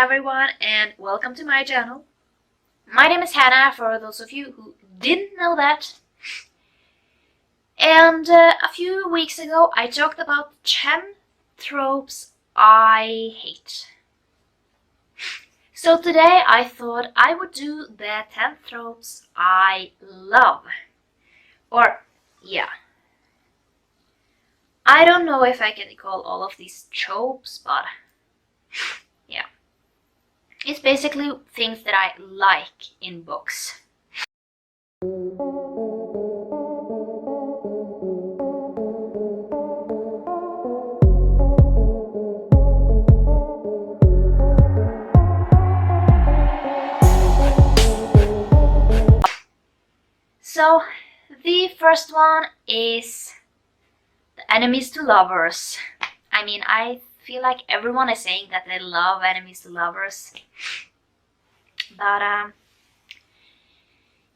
everyone and welcome to my channel. My name is Hannah, for those of you who didn't know that. And a few weeks ago I talked about 10 tropes I hate. So today I thought I would do the 10 tropes I love. Or, yeah. I don't know if I can call all of these tropes, but yeah. It's basically things that I like in books. So, the first one is the enemies to lovers. I mean, I feel like everyone is saying that they love enemies to lovers. But,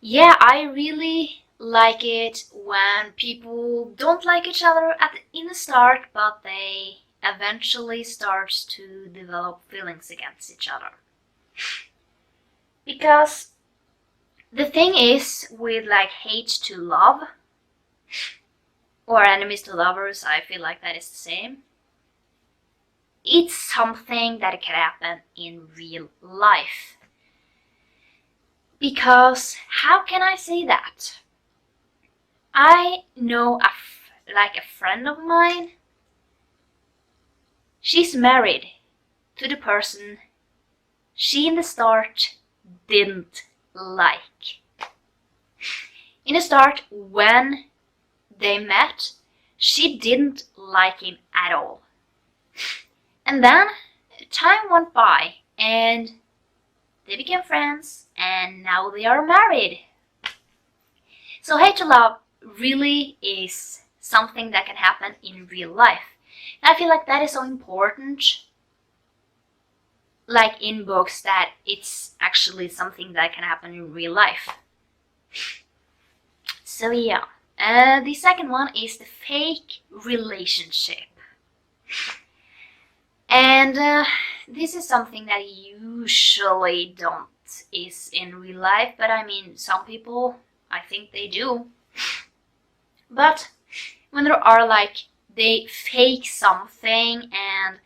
yeah, I really like it when people don't like each other in the start, but they eventually start to develop feelings against each other. Because the thing is, with like hate to love, or enemies to lovers, I feel like that is the same. It's something that can happen in real life. Because, how can I say that? I know a friend of mine. She's married to the person she in the start didn't like. In the start, when they met, she didn't like him at all. And then time went by and they became friends and now they are married. So hate to love really is something that can happen in real life. And I feel like that is so important, like in books, that it's actually something that can happen in real life. So yeah, the second one is the fake relationship. And this is something that usually don't is in real life, but I mean, some people, I think they do. But when there are like, they fake something and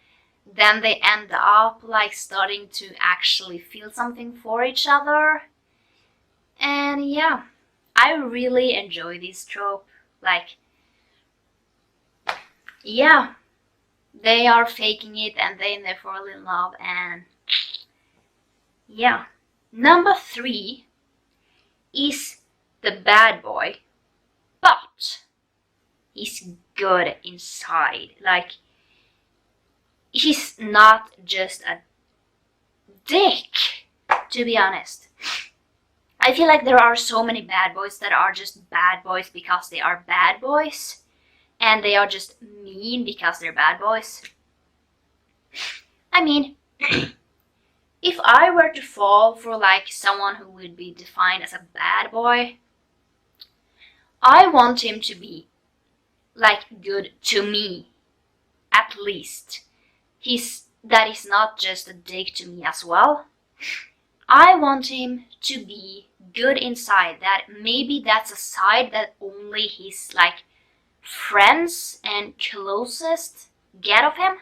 then they end up like starting to actually feel something for each other. And yeah, I really enjoy this trope. Like, yeah, they are faking it and then they fall in love, and yeah. Number 3 is the bad boy, but he's good inside. Like, he's not just a dick, to be honest. I feel like there are so many bad boys that are just bad boys because they are bad boys, and they are just mean because they're bad boys. I mean, if I were to fall for like someone who would be defined as a bad boy, I want him to be like good to me, at least. That is not just a dick to me as well. I want him to be good inside, that maybe that's a side that only his like friends and closest get of him.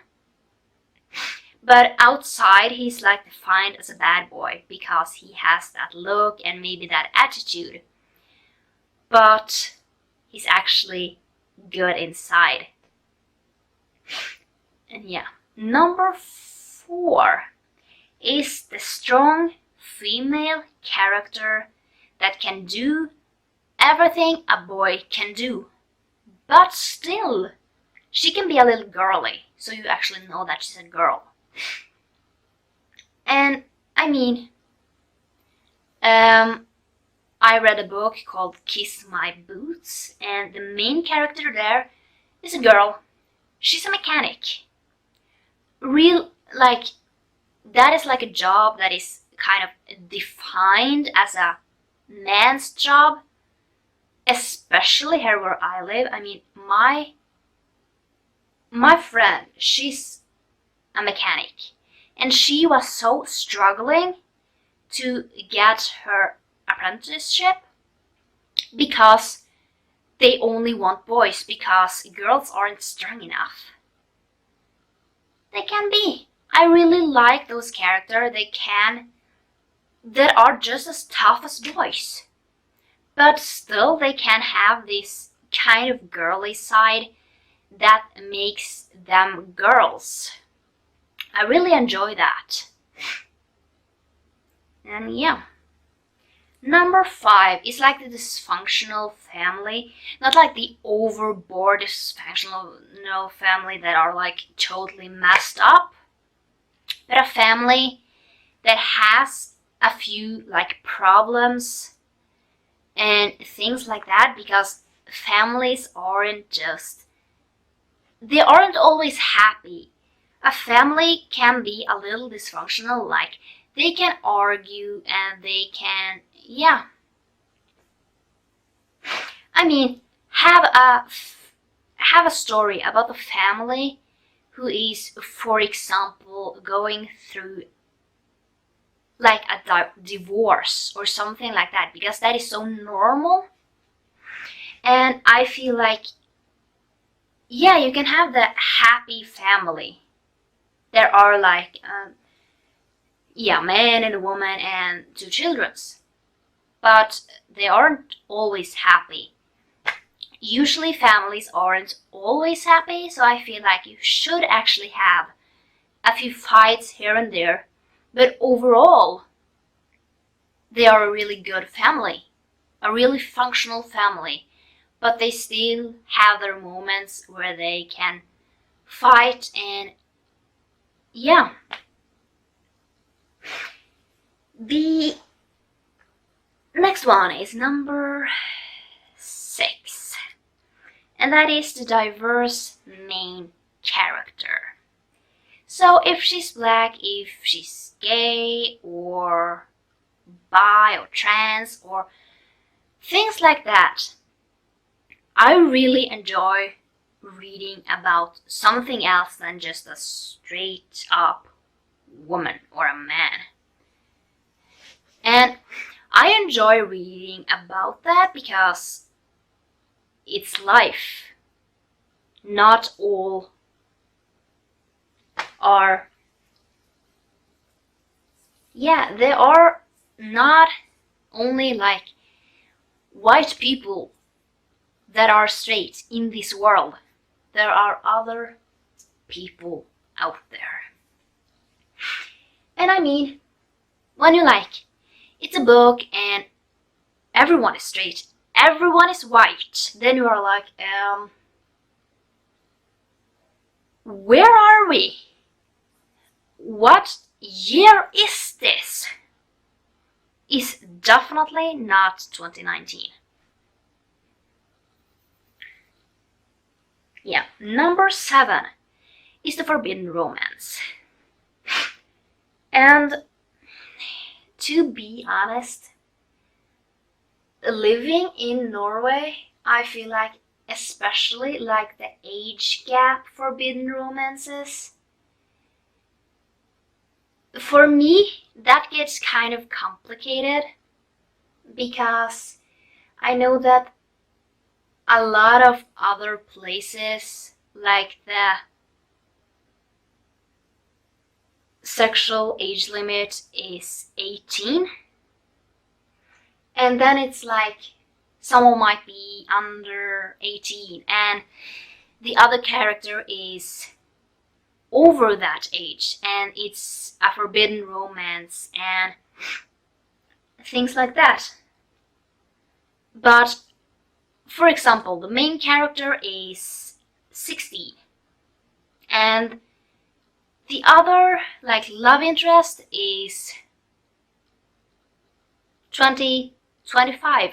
But outside he's like defined as a bad boy because he has that look and maybe that attitude. But he's actually good inside. And yeah. Number 4 is the strong female character that can do everything a boy can do. But still, she can be a little girly, so you actually know that she's a girl. And I mean, I read a book called Kiss My Boots, and the main character there is a girl. She's a mechanic. That is like a job that is kind of defined as a man's job, especially here where I live. I mean, my friend, she's a mechanic, and she was so struggling to get her apprenticeship because they only want boys because girls aren't strong enough. They can be. I really like those characters that are just as tough as boys. But still they can have this kind of girly side that makes them girls. I really enjoy that. And yeah. Number 5 is like the dysfunctional family. Not like the overboard dysfunctional family that are like totally messed up. But a family that has a few like problems and things like that, because families they aren't always happy. A family can be a little dysfunctional, like they can argue and they can, yeah. I mean, have a story about a family who is, for example, going through like a divorce or something like that, because that is so normal. And I feel like, yeah, you can have the happy family. There are like, yeah, man and a woman and 2 children, but they aren't always happy. Usually families aren't always happy, so I feel like you should actually have a few fights here and there, but overall, they are a really good family, a really functional family, but they still have their moments where they can fight. And yeah. The next one is number 6, and that is the diverse main character. So if she's black, if she's gay or bi or trans or things like that, I really enjoy reading about something else than just a straight up woman or a man. And I enjoy reading about that because it's life. Not all are, yeah, there are not only like white people that are straight in this world. There are other people out there. And I mean, when you like, it's a book and everyone is straight, everyone is white, then you are like, where are we? What year is this? It's definitely not 2019. Yeah, number 7 is the forbidden romance. And to be honest, living in Norway, I feel like, especially like the age gap forbidden romances, for me, that gets kind of complicated because I know that a lot of other places, like the sexual age limit is 18, and then it's like someone might be under 18 and the other character is over that age and it's a forbidden romance and things like that. But for example, the main character is 16 and the other like love interest is 20, 25.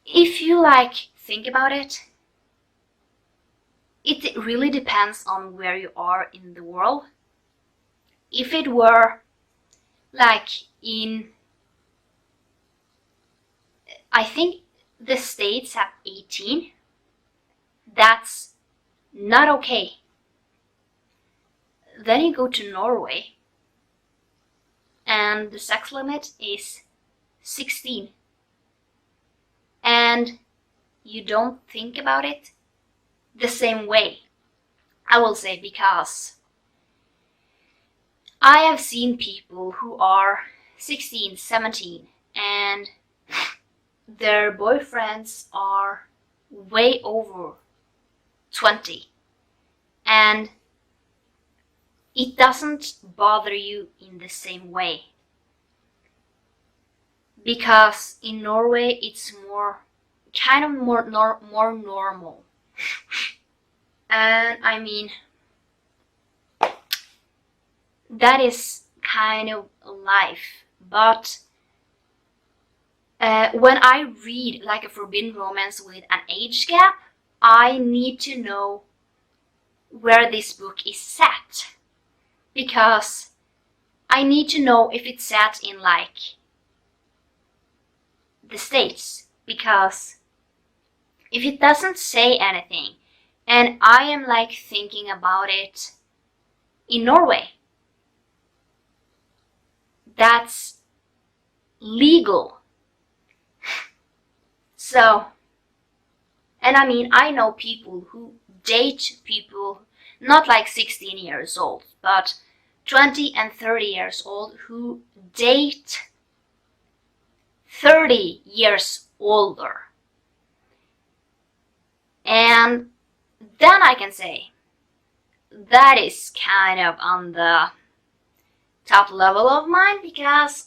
If you like think about it, it really depends on where you are in the world. If it were like in, I think the States have 18, that's not okay. then you go to Norway, and the sex limit is 16. And you don't think about it the same way, I will say, because I have seen people who are 16, 17, and their boyfriends are way over 20, and it doesn't bother you in the same way. Because in Norway it's more normal. And I mean, that is kind of life. But when I read like a forbidden romance with an age gap, I need to know where this book is set. Because I need to know if it's set in like the States. Because if it doesn't say anything, and I am like thinking about it in Norway, that's legal. So, and I mean, I know people who date people not like 16 years old, but 20 and 30 years old who date 30 years older. And then I can say that is kind of on the top level of mine, because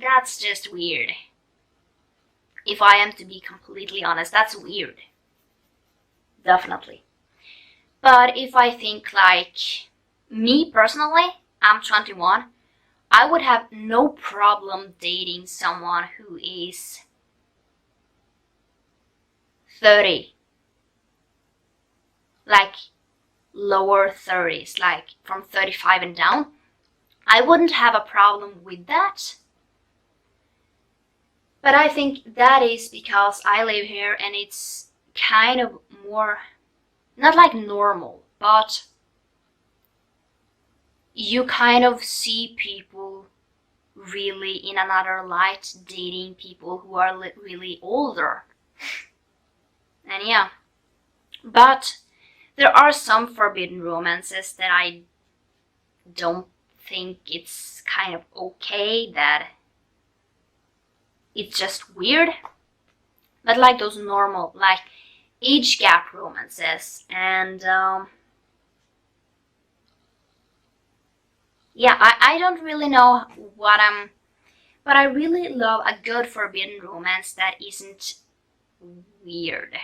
that's just weird. If I am to be completely honest, that's weird. Definitely. But if I think like me personally, I'm 21, I would have no problem dating someone who is 30. Like lower 30s, like from 35 and down. I wouldn't have a problem with that. But I think that is because I live here and it's kind of more, not like normal, but you kind of see people really in another light dating people who are really older. And yeah, but there are some forbidden romances that I don't think it's kind of okay, that it's just weird. But like those normal, like age gap romances, and yeah, I don't really know what but I really love a good forbidden romance that isn't weird.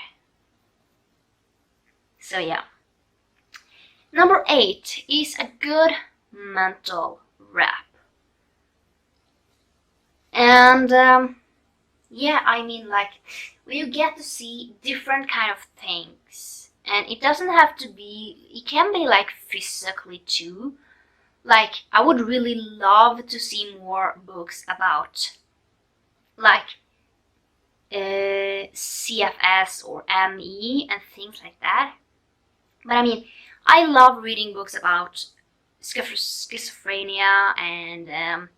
So yeah. Number 8 is a good mental wrap. And yeah, I mean, like, you get to see different kind of things, and it doesn't have to be, it can be like physically too. Like, I would really love to see more books about like CFS or ME and things like that. But I mean, I love reading books about schizophrenia and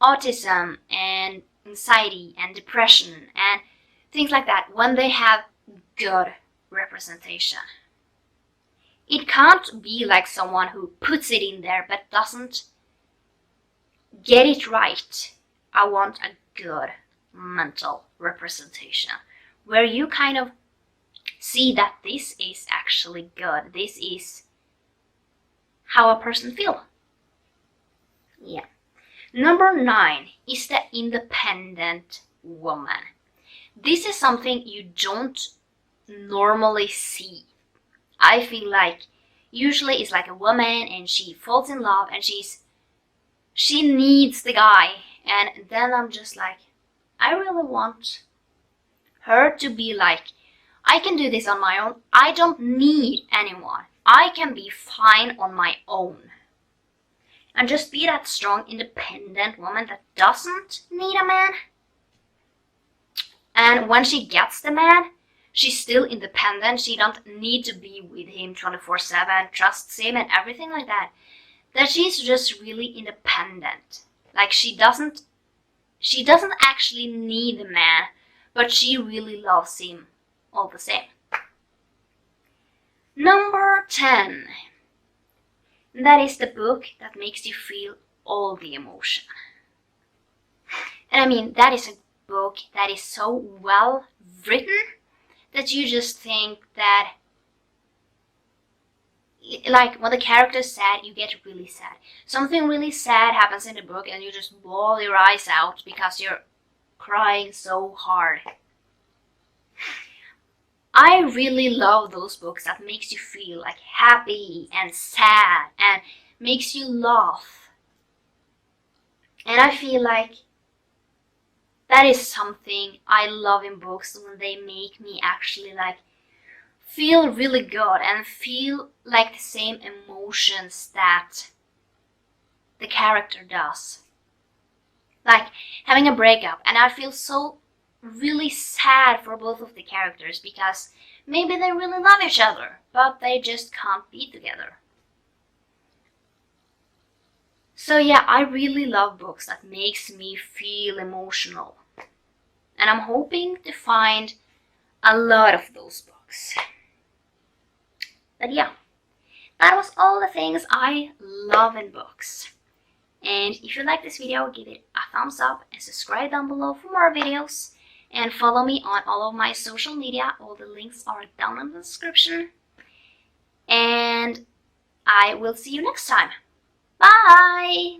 autism and anxiety and depression and things like that, when they have good representation. It can't be like someone who puts it in there but doesn't get it right. I want a good mental representation where you kind of see that this is actually good. This is how a person feels. Yeah. Number 9 is the independent woman. This is something you don't normally see. I feel like usually it's like a woman and she falls in love and she needs the guy, and then I'm just like, I really want her to be like, I can do this on my own. I don't need anyone. I can be fine on my own. And just be that strong, independent woman that doesn't need a man. And when she gets the man, she's still independent. She don't need to be with him 24/7, trusts him and everything like that. That she's just really independent. Like she doesn't actually need a man, but she really loves him all the same. Number 10. That is the book that makes you feel all the emotion. And I mean, that is a book that is so well written that you just think that, like, when the character's sad, you get really sad. Something really sad happens in the book and you just bawl your eyes out because you're crying so hard. I really love those books that makes you feel like happy and sad and makes you laugh. And I feel like that is something I love in books, when they make me actually like feel really good and feel like the same emotions that the character does. Like having a breakup, and I feel so really sad for both of the characters because maybe they really love each other, but they just can't be together. So yeah, I really love books that makes me feel emotional. And I'm hoping to find a lot of those books. But yeah, that was all the things I love in books. And if you like this video, give it a thumbs up and subscribe down below for more videos. And follow me on all of my social media. All the links are down in the description. And I will see you next time. Bye!